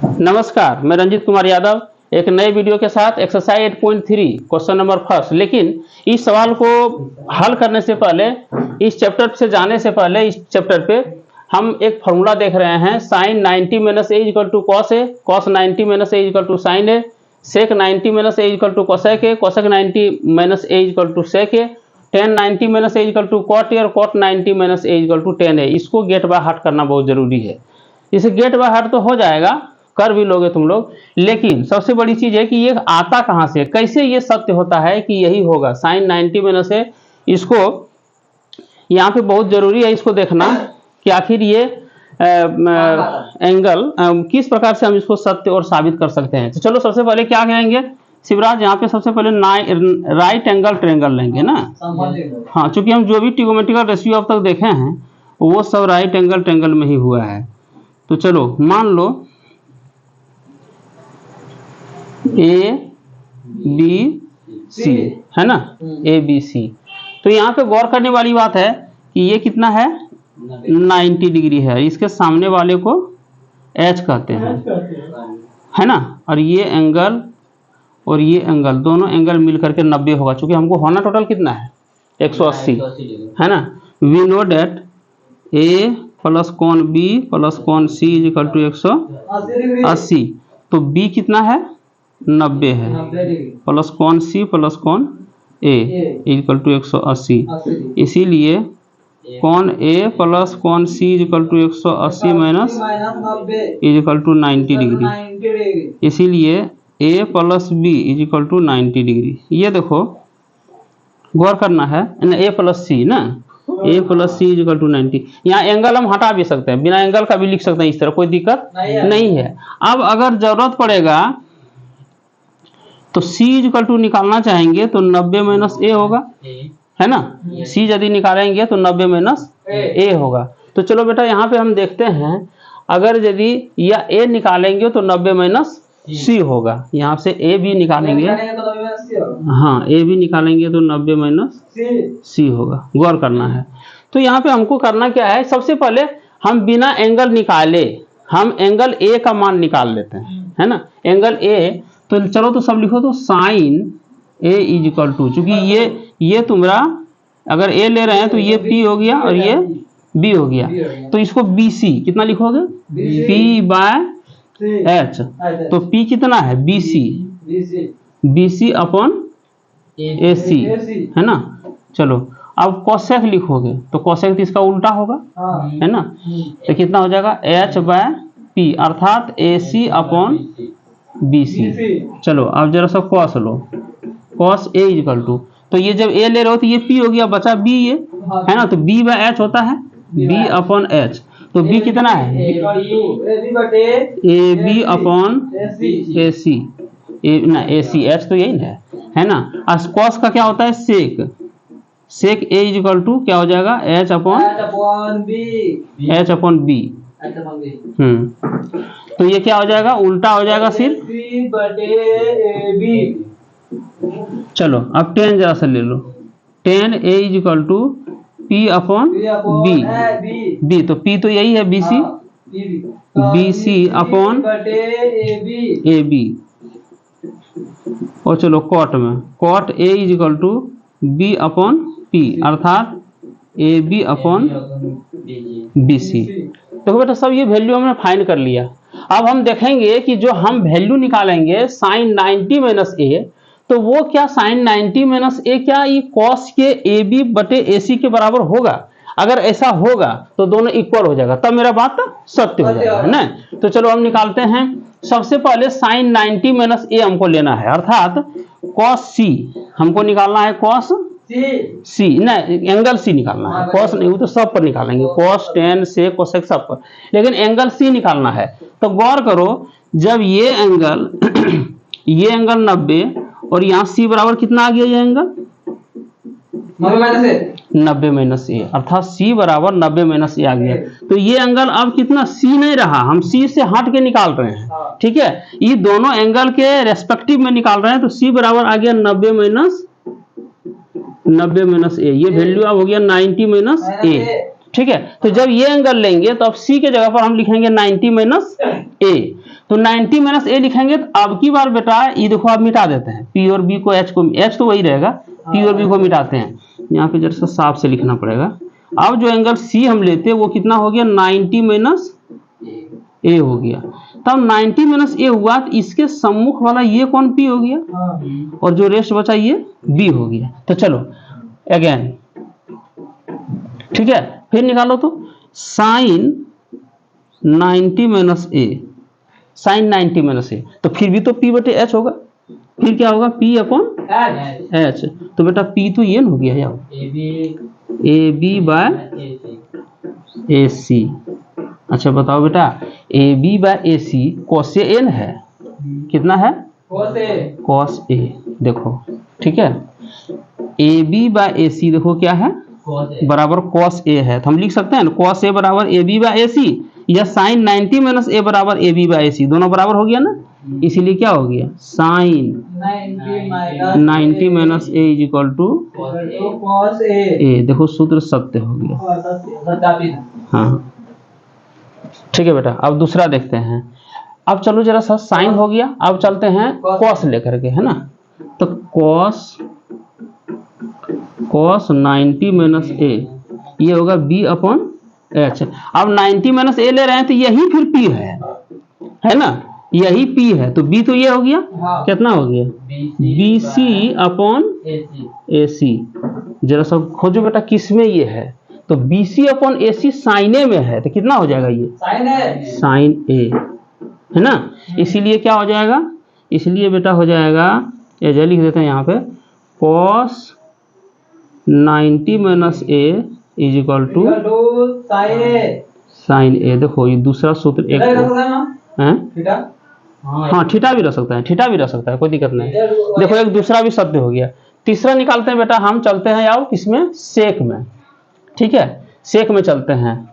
नमस्कार, मैं रंजीत कुमार यादव एक नए वीडियो के साथ एक्सरसाइज 8.3 क्वेश्चन नंबर फर्स्ट। लेकिन इस सवाल को हल करने से पहले, इस चैप्टर से जाने से पहले, इस चैप्टर पे हम एक फॉर्मूला देख रहे हैं। Sine 90 minus A equal to cos A, cos 90 minus A equal to sine A, sec 90 minus A equal to cosec A, cosec 90 minus A equal to sec A, tan 90 minus A equal to cot A और cot 90 minus A equal to tan A. इसको get by heart करना बहुत जरूरी है। इसे gate by heart तो हो जाएगा, कर भी लोगे तुम लोग, लेकिन सबसे बड़ी चीज है कि ये आता कहां से, कैसे ये सत्य होता है कि यही होगा। साइन 90 माइनस है, इसको यहाँ पे बहुत जरूरी है इसको देखना कि आखिर ये एंगल किस प्रकार से हम इसको सत्य और साबित कर सकते हैं। तो चलो सबसे पहले क्या कहेंगे शिवराज, यहाँ पे सबसे पहले राइट एंगल ट्रायंगल लेंगे ना। हाँ, चूंकि हम जो भी ट्रिगोनोमेट्रिकल रेशियो अब तक देखे हैं वो सब राइट एंगल ट्रायंगल में ही हुआ है। तो चलो मान लो ए बी सी है ना, ए बी सी। तो यहाँ पे गौर करने वाली बात है कि ये कितना है, 90 डिग्री है। इसके सामने वाले को एच कहते हैं, है ना। और ये एंगल और ये एंगल, दोनों एंगल मिल करके 90 होगा। चूंकि हमको होना टोटल कितना है, 180 है ना। We know that A plus कॉन बी प्लस कॉन सी इज इक्वल टू 180। तो बी कितना है, 90 है, प्लस कॉन सी प्लस कॉन ए इक्वल टू 180। इसीलिए कॉन ए प्लस कॉन C equal to 180 minus equal to 90 degree. इसीलिए A plus B equal to 90 degree. ये देखो गौर करना है, ए प्लस सी ना, A plus C equal to 90। यहाँ एंगल हम हटा भी सकते हैं, बिना एंगल का भी लिख सकते हैं इस तरह, कोई दिक्कत नहीं है। अब अगर जरूरत पड़ेगा तो C इक्वल टू निकालना चाहेंगे तो 90 माइनस ए होगा, है ना। C यदि निकालेंगे तो 90 माइनस ए होगा। तो चलो बेटा यहाँ पे हम देखते हैं, अगर यदि या ए निकालेंगे तो 90 माइनस सी होगा। यहाँ से ए भी निकालेंगे, हाँ ए भी निकालेंगे तो 90 माइनस सी होगा। गौर करना है। तो यहाँ पे हमको करना क्या है, सबसे पहले हम बिना एंगल निकाले हम एंगल ए का मान निकाल लेते हैं, है ना। एंगल ए, तो चलो तो सब लिखो, तो sine A is equal to, चूंकि ये तुम्हारा अगर ए ले रहे हैं तो ये पी हो गया और ये बी हो गया। तो इसको बी सी कितना लिखोगे, पी बाय एच। तो पी कितना है, बी सी अपॉन ए सी, है ना। चलो अब कोसेक लिखोगे तो कोसेक तो इसका उल्टा होगा, है ना। तो कितना हो जाएगा, एच बाय पी, अर्थात ए सी अपॉन बी सी। चलो अब जरा सा कॉस लो, कॉस ए इक्वल टू, तो ये जब ए ले रहे हो तो ये पी हो गया, बचा बी, ये है ना। तो बी बाय एच होता है बी अपॉन एच। तो बी कितना है, ए बी अपॉन ए सी, ना ए सी, एच तो यही है ना। और कॉस का क्या होता है, सेक, सेक ए इक्वल टू क्या हो जाएगा, एच अपॉन बी। तो ये क्या हो जाएगा, उल्टा हो जाएगा सिर्फ। चलो अब टेन जरा सा ले लो, tan A is equal to P upon B. तो पी तो यही है B C, B C upon A B. और चलो कॉट में, cot A is equal to B upon P, अर्थात A B upon B C. देखो बेटा सब ये वैल्यू हमने फाइंड कर लिया। अब हम देखेंगे कि जो हम वैल्यू निकालेंगे साइन 90 माइनस ए, तो वो क्या साइन 90 माइनस ए क्या ये कॉस के ए बी बटे ए सी के बराबर होगा। अगर ऐसा होगा तो दोनों इक्वल हो जाएगा, तब मेरा बात सत्य हो जाएगा ना। तो चलो हम निकालते हैं। सबसे पहले साइन 90 माइनस ए हमको लेना है, अर्थात कॉस सी हमको निकालना है, कॉस सी ना, एंगल सी निकालना है, कॉस नहीं, वो तो सब पर निकालेंगे, कॉस टेन से कोसेक सब पर, लेकिन एंगल सी निकालना है। तो गौर करो, जब ये एंगल ये एंगल 90 और यहाँ सी बराबर कितना आ गया, ये एंगल 90 माइनस ए, अर्थात सी बराबर 90 माइनस ए आ गया। तो ये एंगल अब कितना, सी नहीं रहा, हम सी से हट के निकाल रहे हैं, ठीक है। ये दोनों एंगल के रेस्पेक्टिव में निकाल रहे हैं, तो सी बराबर आ गया 90 माइनस ए। ये वैल्यू अब हो गया 90 माइनस ए, ठीक है। तो जब ये एंगल लेंगे तो अब सी के जगह पर हम लिखेंगे 90 माइनस ए। तो 90 माइनस ए लिखेंगे तो अब की बार बेटा ये देखो आप मिटा देते हैं पी और बी को, एच को, एच तो वही रहेगा, पी और बी को मिटाते हैं। यहाँ पे जरा सा साफ से लिखना पड़ेगा। अब जो एंगल सी हम लेते हैं वो कितना हो गया 90 माइनस ए हो गया। तब 90 माइनस ए हुआ तो इसके सम्मुख वाला ये कौन पी हो गया और जो रेस्ट बचा ये बी हो गया। तो चलो अगेन, ठीक है, फिर निकालो तो साइन 90 माइनस ए, साइन 90 माइनस ए, तो फिर भी तो पी बटे एच होगा, फिर क्या होगा पी अपॉन एच। तो बेटा पी तो ये हो गया यार, ए बी बाय ए सी। अच्छा बताओ बेटा A B by A C cos N है, कितना है कॉस ए, देखो ठीक है, ए बी बाय ए सी देखो क्या है बराबर कॉस ए है, तो हम लिख सकते हैं ना कॉस ए बराबर ए बी बाय ए सी, या साइन 90 माइनस ए बराबर ए बी बाय ए सी, दोनों बराबर हो गया ना, इसीलिए क्या हो गया sine 90 minus A is equal to cos A. देखो सूत्र सत्य हो गया। हाँ ठीक है बेटा, अब दूसरा देखते हैं। अब चलो जरा सा साइन हो गया, अब चलते हैं कॉस लेकर के, है ना। तो कॉस 90 माइनस ए ये होगा बी अपॉन एच। अब 90 माइनस ए ले रहे हैं तो यही फिर पी है ना, यही पी है, तो बी तो ये हो गया, कितना हो गया बी सी अपॉन ए सी। जरा सा खोजो बेटा किस में ये है, तो बी सी अपॉन ए सी साइन ए में है, तो कितना हो जाएगा ये साइन ए, है ना। इसीलिए क्या हो जाएगा, इसलिए बेटा हो जाएगा, ये लिख देते हैं यहाँ पे cos 90 minus A is equal to sine A. देखो ये दूसरा सूत्र एक है, हाँ थीटा भी रह सकता है, थीटा भी रह सकता है, कोई दिक्कत नहीं। देखो एक दूसरा भी सत्य हो गया। तीसरा निकालते हैं बेटा, हम चलते हैं यार किसमें सेक में, ठीक है, सेक में चलते हैं।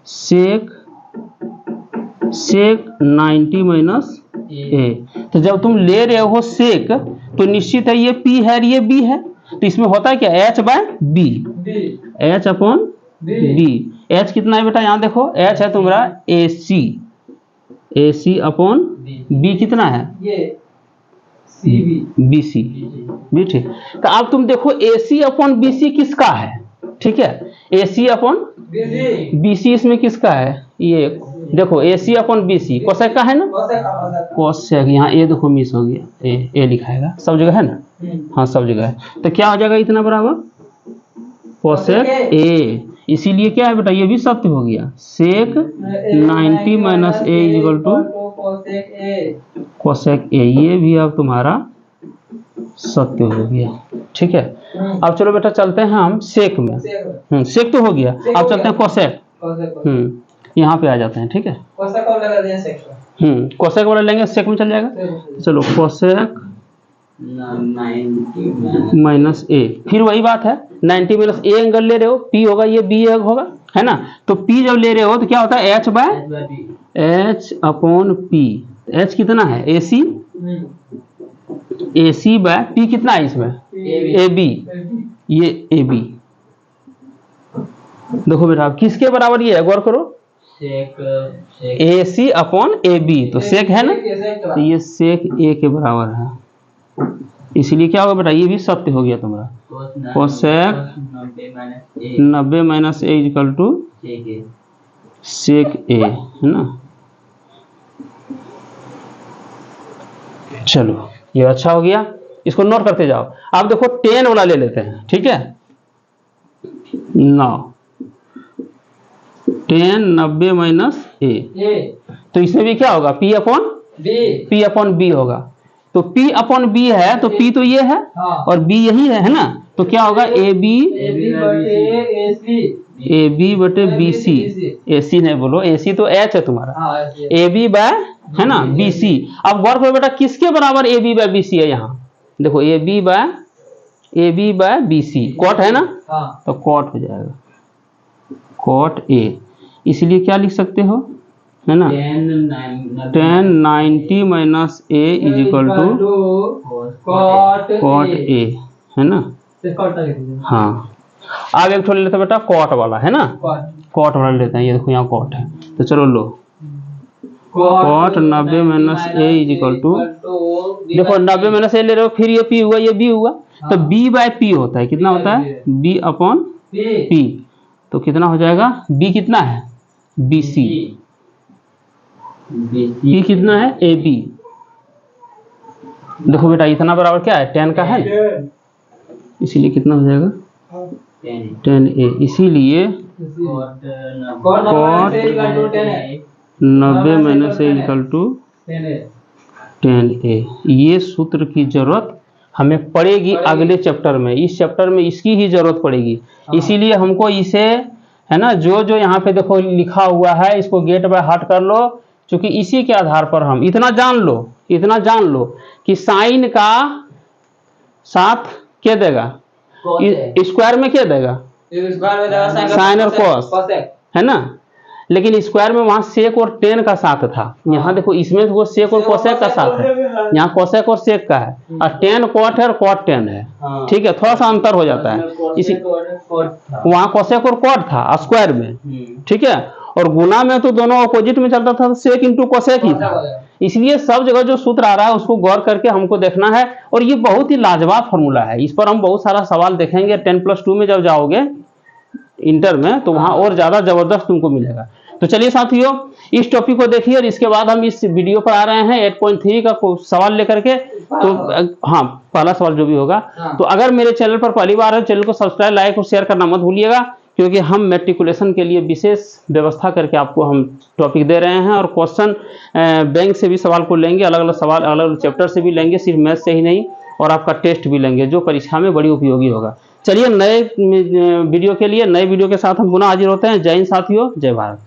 सेक 90 माइनस ए, तो जब तुम ले रहे हो सेक तो निश्चित है ये पी है और ये बी है, तो इसमें होता है क्या H by B, H upon B. H कितना है बेटा, यहाँ देखो एच है तुम्हारा ए सी, ए सी अपॉन बी कितना है बी सी, बी ठीक। तो अब तुम देखो ए सी अपॉन बी सी किसका है, ठीक है, ए सी अपॉन बी सी इसमें किसका है, ये देखो ए सी अपॉन बी सी कोसेक का है ना, कोसेक, यहाँ ए देखो मिस हो गया, ए लिखाएगा सब जगह है ना, हाँ सब जगह है। तो क्या हो जाएगा इतना बराबर कोसेक ए, इसीलिए क्या है बेटा ये भी सत्य हो गया, sec 90 minus A is equal to cosec A, ये भी अब तुम्हारा सत्य हो गया, ठीक है। अब चलो बेटा चलते हैं हम सेक में, सेक तो हो गया, अब चलते हैं कोसेक, यहाँ पे आ जाते हैं, ठीक है। कोसेक वाला लेंगे सेक में चल जाएगा। चलो कोसेक 90 माइनस ए, फिर वही बात है 90 माइनस ए एंगल ले रहे हो, पी होगा ये बी होगा, है ना। तो पी जब ले रहे हो तो क्या होता है H by H upon P. H कितना है ए सी, ए सी बाय पी कितना है इसमें ए बी, ये ए बी। देखो बेटा किसके बराबर ये है, गौर करो, ए सी अपॉन ए बी, तो सेक है ना, तो ये सेक ए के बराबर है, इसलिए क्या होगा बेटा ये भी सत्य हो गया तुम्हारा, cosec 90 minus A is equal to sec A, है ना। चलो ये अच्छा हो गया, इसको नोट करते जाओ। आप देखो 10 वाला ले लेते हैं, ठीक है, 10 90 माइनस ए, तो इसमें भी क्या होगा पी अपॉन बी होगा, तो P अपॉन बी है तो P तो ये है और B यही है ना, तो क्या होगा ए बी बटे बी सी, ए सी नहीं बोलो, ए सी तो एच है तुम्हारा, ए बी बाय है ना बी सी। अब गौर करो बेटा किसके बराबर A B by B C है, यहाँ देखो A B by B C, cot है ना, तो कॉट हो जाएगा कॉट ए, इसलिए क्या लिख सकते हो, है ना 10 90 minus A is equal to cot A, है ना। हाँ अब एक ले लेते बेटा कॉट वाला, है ना, कॉट वाला लेते हैं, ये देखो यहाँ कॉट है, तो चलो लो cot 90 minus A is equal to, देखो 90 माइनस ए ले रहे हो, फिर ये पी हुआ, ये बी हुआ, तो बी बाय पी होता है, कितना होता है, बी अपॉन पी। तो कितना हो जाएगा, बी कितना है, बी सी, पी कितना है, ए बी। देखो बेटा इतना बराबर क्या है, 10 का है, इसीलिए कितना हो जाएगा 10a, इसीलिए cot 90 minus A equal to 10a। ये सूत्र की जरूरत हमें पड़ेगी अगले चैप्टर में, इस चैप्टर में इसकी ही जरूरत पड़ेगी, इसीलिए हमको इसे, है ना, जो जो यहाँ पे देखो लिखा हुआ है इसको गेट बाय हार्ट कर लो, क्योंकि इसी के आधार पर हम इतना जान लो कि साइन का साथ क्या देगा, स्क्वायर में क्या देगा, साइन और कॉस, है ना, लेकिन स्क्वायर में वहां सेक और टेन का साथ था, यहाँ देखो इसमें वो सेक और कोसेक का साथ है, यहाँ कोसेक और सेक का है, और टेन कॉट है और कॉट टेन है, ठीक है, थोड़ा सा अंतर हो जाता है, इसी वहां कोसेक और कॉट था स्क्वायर में, ठीक है, और गुना में तो दोनों अपोजिट में चलता था, सेक इंटू कोसेक ही था, इसलिए सब जगह जो सूत्र आ रहा है उसको गौर करके हमको देखना है, और ये बहुत ही लाजवाब फॉर्मूला है, इस पर हम बहुत सारा सवाल देखेंगे 10+2 में जब जाओगे इंटर में, तो वहां और ज्यादा जबरदस्त तुमको मिलेगा। तो चलिए साथियों इस टॉपिक को देखिए, और इसके बाद हम इस वीडियो पर आ रहे हैं 8.3 का सवाल लेकर के। तो हाँ, पहला सवाल जो भी होगा, तो अगर मेरे चैनल पर पहली बार है, चैनल को सब्सक्राइब, लाइक और शेयर करना मत भूलिएगा, क्योंकि हम मैट्रिकुलेशन के लिए विशेष व्यवस्था करके आपको हम टॉपिक दे रहे हैं, और क्वेश्चन बैंक से भी सवाल को लेंगे, अलग अलग सवाल अलग अलग चैप्टर से भी लेंगे, सिर्फ मैथ से ही नहीं, और आपका टेस्ट भी लेंगे जो परीक्षा में बड़ी उपयोगी होगा। चलिए नए वीडियो के लिए नए वीडियो के साथ हम पुनः हाजिर होते हैं। जय हिंद साथियों, जय भारत।